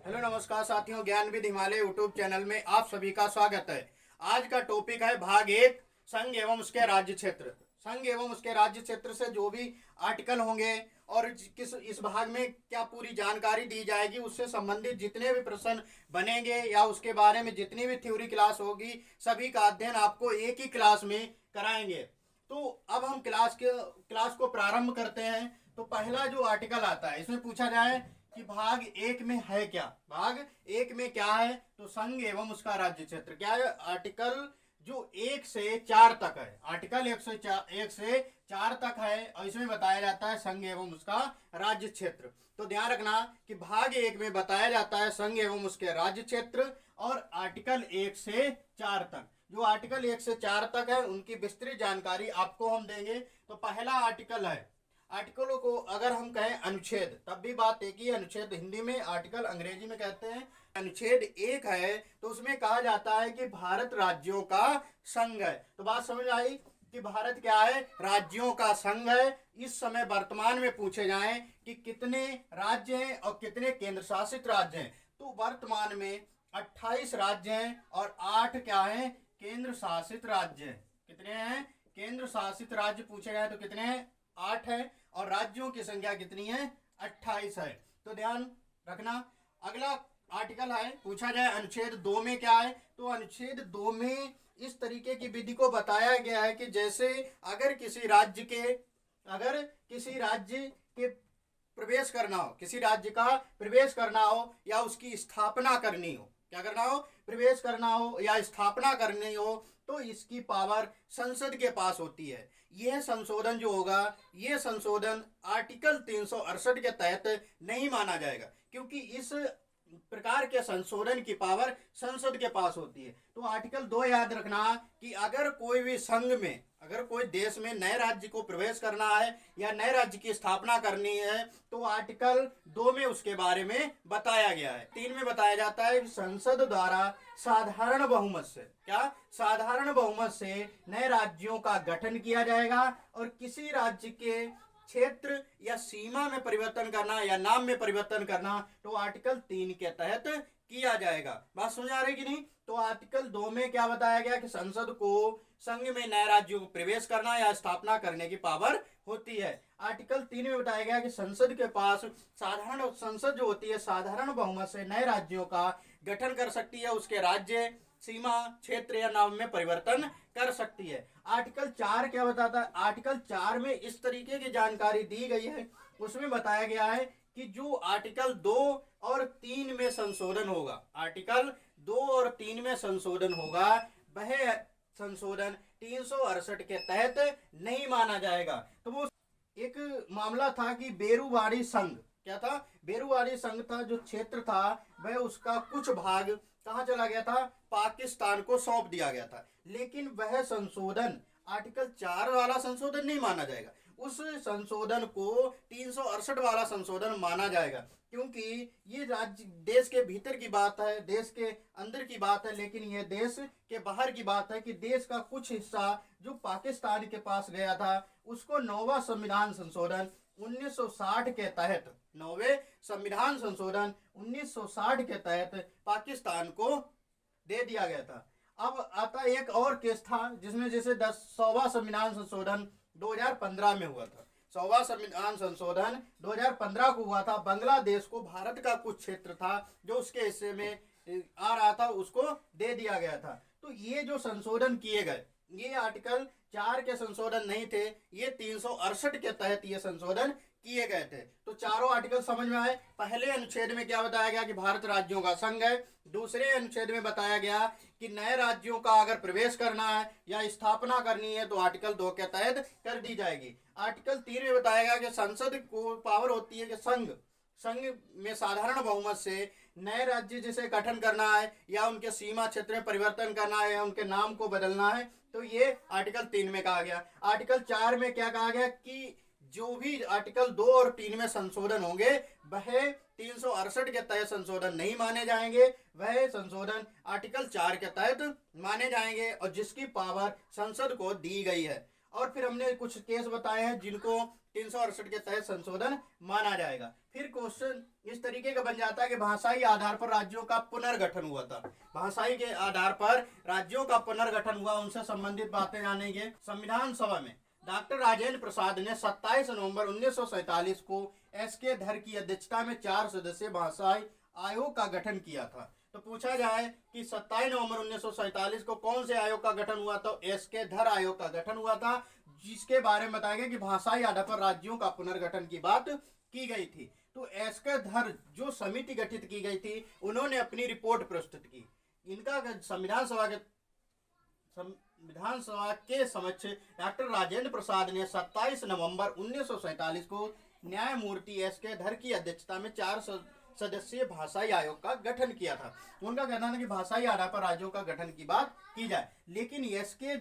Hello नमस्कार साथियों, Gyanvid Himalaya YouTube channel में आप सभी का स्वागत है। आज का टॉपिक है भाग एक, संघ एवं उसके राज्य क्षेत्र। संघ एवं उसके राज्य क्षेत्र से जो भी आर्टिकल होंगे और किस इस भाग में क्या पूरी जानकारी दी जाएगी, उससे संबंधित जितने भी प्रश्न बनेंगे या उसके बारे में जितनी भी थ्योरी क्लास होगी, सभी का अध्ययन आपको एक ही क्लास में कराएंगे। तो अब हम क्लास को प्रारंभ करते हैं। तो पहला जो आर्टिकल आता है, इसमें पूछा जाए कि भाग एक में है क्या। भाग एक में क्या है, तो संघ एवं उसका राज्य क्षेत्र क्या है। आर्टिकल जो 1 से 4 तक है, आर्टिकल 1 से 4 तक है, और इसमें बताया जाता है संघ एवं उसका राज्य क्षेत्र। तो ध्यान रखना कि भाग एक में बताया जाता है संघ एवं उसके राज्य क्षेत्र, और आर्टिकल 1 से 4 तक, जो आर्टिकल 1 से 4 तक है उनकी विस्तृत जानकारी आपको हम देंगे। तो पहला आर्टिकल है, आर्टिकलों को अगर हम कहें अनुच्छेद, तब भी बात एक ही है। अनुच्छेद हिंदी में, आर्टिकल अंग्रेजी में कहते हैं। अनुच्छेद 1 है तो उसमें कहा जाता है कि भारत राज्यों का संघ है। तो बात समझ आई कि भारत क्या है, राज्यों का संघ है। इस समय वर्तमान में पूछे जाएं कि कितने राज्य हैं और कितने केंद्र शासित राज्य हैं, तो वर्तमान में 28 राज्य हैं और 8 क्या हैं, केंद्र शासित राज्य हैं। कितने हैं केंद्र शासित राज्य पूछे गए तो कितने हैं, 8 है, और राज्यों की संख्या कितनी है, 28 है। तो ध्यान रखना। अगला आर्टिकल है, पूछा जाए अनुच्छेद 2 में क्या है, तो अनुच्छेद 2 में इस तरीके की विधि को बताया गया है कि जैसे अगर किसी राज्य के प्रवेश करना हो, किसी राज्य का प्रवेश करना हो या उसकी स्थापना करनी हो, क्या करना हो, प्रवेश करना हो या स्थापना करनी हो, तो इसकी पावर संसद के पास होती है। यह संशोधन जो होगा, यह संशोधन आर्टिकल 368 के तहत नहीं माना जाएगा, क्योंकि इस प्रकार के संशोधन की पावर संसद के पास होती है। तो आर्टिकल 2 याद रखना कि अगर कोई भी संघ में, अगर कोई देश में नए राज्य को प्रवेश करना है या नए राज्य की स्थापना करनी है, तो आर्टिकल 2 में उसके बारे में बताया गया है। 3 में बताया जाता है कि संसद द्वारा साधारण बहुमत से, क्या साधारण बहुमत से नए राज्यों का गठन किया जाएगा, और किसी राज्य के क्षेत्र या सीमा में परिवर्तन करना या नाम में परिवर्तन करना तो आर्टिकल 3 के तहत किया जाएगा। बात समझ आ रही कि नहीं। तो आर्टिकल 2 में क्या बताया गया कि संसद को संघ में नए राज्यों को प्रवेश करना या स्थापना करने की पावर होती है। आर्टिकल 3 में बताया गया कि संसद के पास संसद जो होती है साधारण बहुमत से नए राज्यों का गठन कर सकती है, उसके राज्य, सीमा, क्षेत्र या नाम में परिवर्तन कर सकती है। आर्टिकल 4 क्या बताता है, आर्टिकल 4 में इस तरीके की जानकारी दी गई है, उसमें बताया गया है कि जो आर्टिकल 2 और 3 में संशोधन होगा, आर्टिकल 2 और 3 में संशोधन होगा, वह संशोधन 368 के तहत नहीं माना जाएगा। तो वो एक मामला था कि बेरुवाड़ी संघ, क्या था, बेरुवाड़ी संघ था, जो क्षेत्र था वह उसका कुछ भाग कहाँ चला गया था, पाकिस्तान को सौंप दिया गया था। लेकिन वह संशोधन आर्टिकल 4 वाला संशोधन नहीं माना जाएगा, उस संशोधन को 368 वाला संशोधन माना जाएगा, क्योंकि ये राज्य देश के भीतर की बात है, देश के अंदर की बात है, लेकिन ये देश के बाहर की बात है कि देश का कुछ हिस्सा जो पाकिस्तान के पास गया था, उसको 9वां संविधान संशोधन 1960 के तहत, 9वें संविधान संशोधन 1960 के तहत पाकिस्तान को दे दिया गया था। अब आता एक और केस था जिसमें जैसे 100वां संविधान संशोधन 2015 में हुआ था। 100वां संविधान संशोधन 2015 को हुआ था। बांग्लादेश को भारत का कुछ क्षेत्र था जो उसके हिस्से में आ रहा था, उसको दे दिया गया था। तो ये जो संशोधन किए गए, ये आर्टिकल 4 के संशोधन नहीं थे, ये 368 के तहत ये संशोधन किए गए थे। तो चारों आर्टिकल समझ में आए। पहले अनुच्छेद में क्या बताया गया कि भारत राज्यों का संघ है। दूसरे अनुच्छेद में बताया गया कि नए राज्यों का अगर प्रवेश करना है या स्थापना करनी है तो आर्टिकल 2 के तहत कर दी जाएगी। आर्टिकल 3 में बताया गया कि संसद को पावर होती है कि संघ में साधारण बहुमत से नए राज्य जिसे गठन करना है या उनके सीमा क्षेत्र में परिवर्तन करना है या उनके नाम को बदलना है, तो ये आर्टिकल 3 में कहा गया। आर्टिकल 4 में क्या कहा गया कि जो भी आर्टिकल 2 और 3 में संशोधन होंगे वह 368 के तहत संशोधन नहीं माने जाएंगे, वह संशोधन आर्टिकल 4 के तहत माने जाएंगे, और जिसकी पावर संसद को दी गई है। और फिर हमने कुछ केस बताए हैं जिनको 368 के तहत संशोधन माना जाएगा। फिर क्वेश्चन इस तरीके का बन जाता है कि भाषाई आधार पर राज्यों का पुनर्गठन हुआ था। भाषाई के आधार पर राज्यों का पुनर्गठन हुआ, उनसे संबंधित बातें जानेंगे। संविधान सभा में डॉक्टर राजेंद्र प्रसाद ने 27 नवंबर 1947 को एस.के. धर की अध्यक्षता में 4 सदस्यीय भाषाई आयोग का गठन किया था। तो पूछा जाए कि 27 नवंबर 1947 को कौन से आयोग का गठन हुआ, तो एस.के. धर आयोग का गठन हुआ था, जिसके बारे में बताया गया कि भाषाई आधार पर राज्यों का पुनर्गठन की बात की गई थी। तो एस.के. धर जो समिति गठित की गई थी, उन्होंने अपनी रिपोर्ट प्रस्तुत की। इनका संविधान सभा के समक्ष डॉक्टर राजेंद्र प्रसाद ने 27 नवंबर 1947 को न्यायमूर्ति एस.के. धर की अध्यक्षता में 4 सदस्यीय भाषाई आयोग का गठन किया था। उनका कहना था कि भाषाई आधार पर राज्यों का गठन की बात की जाए, लेकिन एस.के.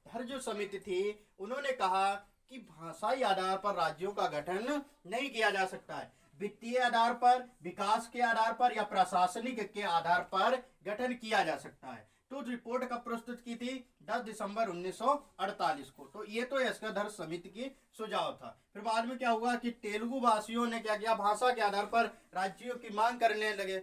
धर जो समिति थी, उन्होंने कहा कि भाषाई आधार पर राज्यों का गठन नहीं किया जा सकता है। वित्तीय आधार पर, विकास के आधार पर या प्रशासनिक के आधार पर गठन किया जा सकता है। तो रिपोर्ट कब प्रस्तुत की थी? 10 दिसंबर 1948 को। तो ये तो एस.के. धर समिति की सुझाव था। फिर बाद में क्या हुआ कि तेलुगु वासियों ने क्या किया, भाषा के आधार पर राज्यों की मांग करने लगे।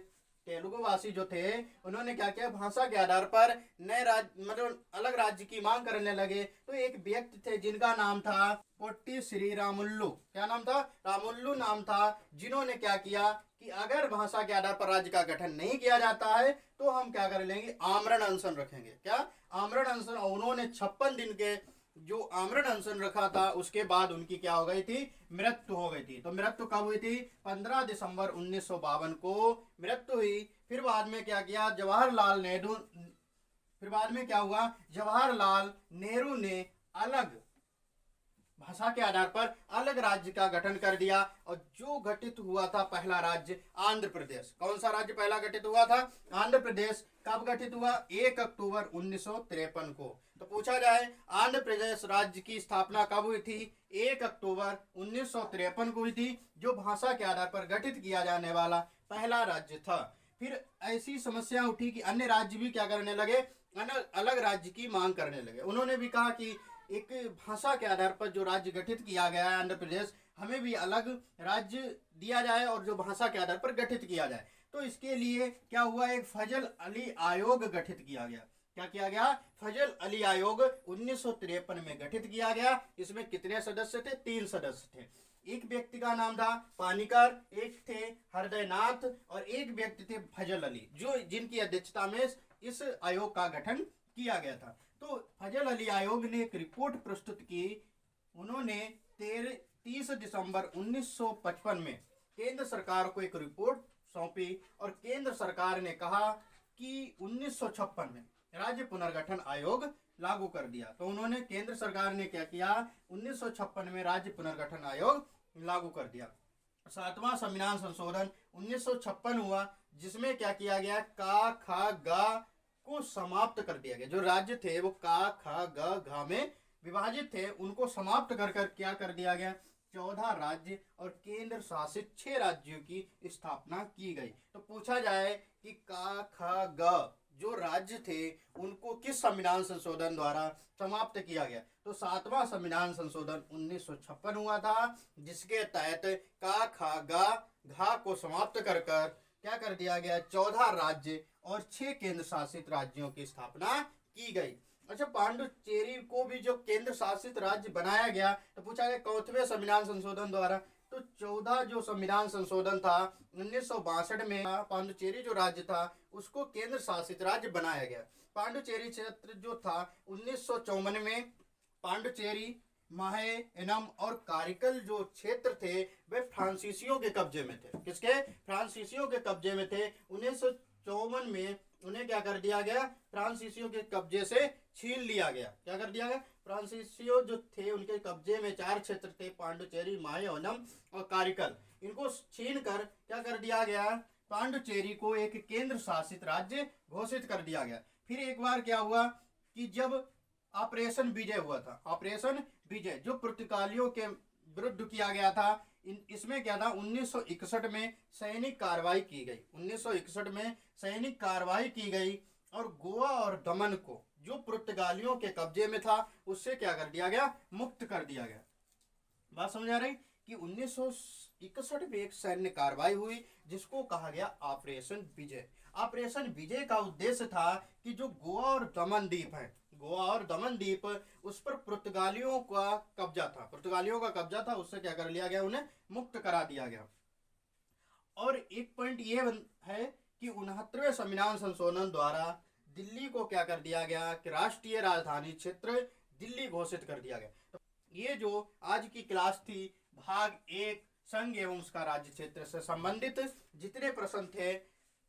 तेलुगु वासी जो थे, उन्होंने क्या किया, भाषा के आधार पर नए राज्य मतलब अलग राज्य की मांग करने लगे। तो एक व्यक्ति थे जिनका नाम था पोट्टी श्री रामुल्लू। क्या नाम था? रामुल्लू नाम था, जिन्होंने क्या किया कि अगर भाषा के आधार पर राज्य का गठन नहीं किया जाता है तो हम क्या कर लेंगे, आमरण अनशन रखेंगे। क्या? आमरण अनशन। उन्होंने 56 दिन के जो आमरण अनशन रखा था, उसके बाद उनकी क्या हो गई थी, मृत्यु हो गई थी। तो मृत्यु कब हुई थी? 15 दिसंबर 1952 को मृत्यु हुई। फिर बाद में क्या किया, जवाहरलाल नेहरू ने अलग भाषा के आधार पर अलग राज्य का गठन कर दिया, और जो गठित हुआ था पहला राज्य आंध्र प्रदेश। कौन सा राज्य पहला गठित हुआ था? आंध्र प्रदेश। कब गठित हुआ? 1 अक्टूबर 1953 को। तो पूछा जाए आंध्र प्रदेश राज्य की स्थापना कब हुई थी? 1 अक्टूबर 1953 को हुई थी, जो भाषा के आधार पर गठित किया जाने वाला पहला राज्य था। फिर ऐसी समस्या उठी कि अन्य राज्य भी क्या करने लगे, अलग राज्य की मांग करने लगे। उन्होंने भी कहा कि एक भाषा के आधार पर जो राज्य गठित किया गया है आंध्र प्रदेश, हमें भी अलग राज्य दिया जाए और जो भाषा के आधार पर गठित किया जाए। तो इसके लिए क्या हुआ, एक फजल अली आयोग गठित किया गया। क्या किया गया? फजल अली आयोग 1953 में गठित किया गया। इसमें कितने सदस्य थे? 3 सदस्य थे। एक व्यक्ति का नाम था पानीकर, एक थे हृदयनाथ और एक व्यक्ति थे फजल अली, जिनकी अध्यक्षता में इस आयोग का गठन किया गया था। तो फजल अली आयोग ने एक रिपोर्ट प्रस्तुत की। उन्होंने 30 दिसंबर 1955 में केंद्र सरकार को एक रिपोर्ट सौंपी, और केंद्र सरकार ने कहा कि 1956 में राज्य पुनर्गठन आयोग लागू कर दिया। तो उन्होंने, केंद्र सरकार ने क्या किया, 1956 में राज्य पुनर्गठन आयोग लागू कर दिया। 7वां संविधान संशोधन 1956 हुआ, जिसमें क्या किया गया, का खा गा को समाप्त कर दिया गया। जो राज्य थे वो का खा गा घा में विभाजित थे, उनको समाप्त कर क्या कर दिया गया, 14 राज्य और केंद्र शासित 6 राज्यों की स्थापना की गई। तो पूछा जाए कि का खा ग जो राज्य थे उनको किस संविधान संशोधन द्वारा समाप्त किया गया, तो 7वां संविधान संशोधन 1956 हुआ था, जिसके तहत का खा गा घा को समाप्त कर क्या कर दिया गया, 14 राज्य और 6 केंद्र शासित राज्यों की स्थापना की गई। अच्छा, पांडुचेरी को भी जो केंद्र शासित राज्य बनाया गया, तो पूछा गया कौनवें संविधान संशोधन द्वारा, तो 14 जो संविधान संशोधन था 1962 में पांडुचेरी जो राज्य था उसको केंद्र शासित राज्य बनाया गया। पांडुचेरी क्षेत्र जो था 1954 में पांडुचेरी, माहे, एनम और कारिकल जो क्षेत्र थे वे फ्रांसीसियों के कब्जे में थे। किसके? फ्रांसीसियों के कब्जे में थे। 1954 में उन्हें क्या कर दिया गया, फ्रांसीसियों के कब्जे से छीन लिया गया। क्या कर दिया गया, फ्रांसीसियों जो थे उनके कब्जे में 4 क्षेत्र थे, पांडुचेरी, माहे, ओनम और कारिकल। इनको छीन कर क्या कर दिया गया, पांडुचेरी को एक केंद्र शासित राज्य घोषित कर दिया गया। फिर एक बार क्या हुआ कि जब ऑपरेशन विजय हुआ था, ऑपरेशन विजय जो पुर्तगालियों के विरुद्ध किया गया था, इसमें क्या था, 1961 में सैनिक कार्रवाई की गई। 1961 में सैनिक कार्रवाई की गई और गोवा और दमन को जो पुर्तगालियों के कब्जे में था उससे क्या कर दिया गया, मुक्त कर दिया गया। बात समझ आ रही कि 1961 में एक सैन्य कार्रवाई हुई जिसको कहा गया ऑपरेशन विजय। ऑपरेशन विजय का उद्देश्य था कि जो गोवा और दमन द्वीप है, गोवा और दमन द्वीप, उस पर पुर्तगालियों का कब्जा था, पुर्तगालियों का कब्जा था, उससे क्या कर लिया गया, उन्हें मुक्त करा दिया गया। और एक पॉइंट ये है कि 69वें संविधान संशोधन द्वारा दिल्ली को क्या कर दिया गया कि राष्ट्रीय राजधानी क्षेत्र दिल्ली घोषित कर दिया गया। तो ये जो आज की क्लास थी भाग 1 संघ एवं उसका राज्य क्षेत्र से संबंधित जितने प्रश्न थे,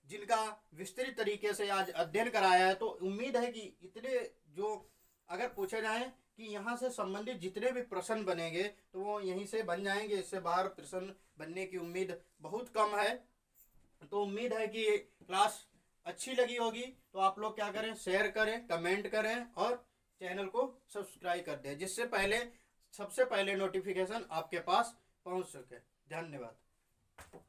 जिनका विस्तृत तरीके से आज अध्ययन कराया है, तो उम्मीद है कि इतने जो अगर पूछे जाए कि यहाँ से संबंधित जितने भी प्रश्न बनेंगे तो वो यहीं से बन जाएंगे, इससे बाहर प्रश्न बनने की उम्मीद बहुत कम है। तो उम्मीद है कि क्लास अच्छी लगी होगी, तो आप लोग क्या करें, शेयर करें, कमेंट करें और चैनल को सब्सक्राइब कर दें, जिससे पहले सबसे पहले नोटिफिकेशन आपके पास पहुंच सके। धन्यवाद।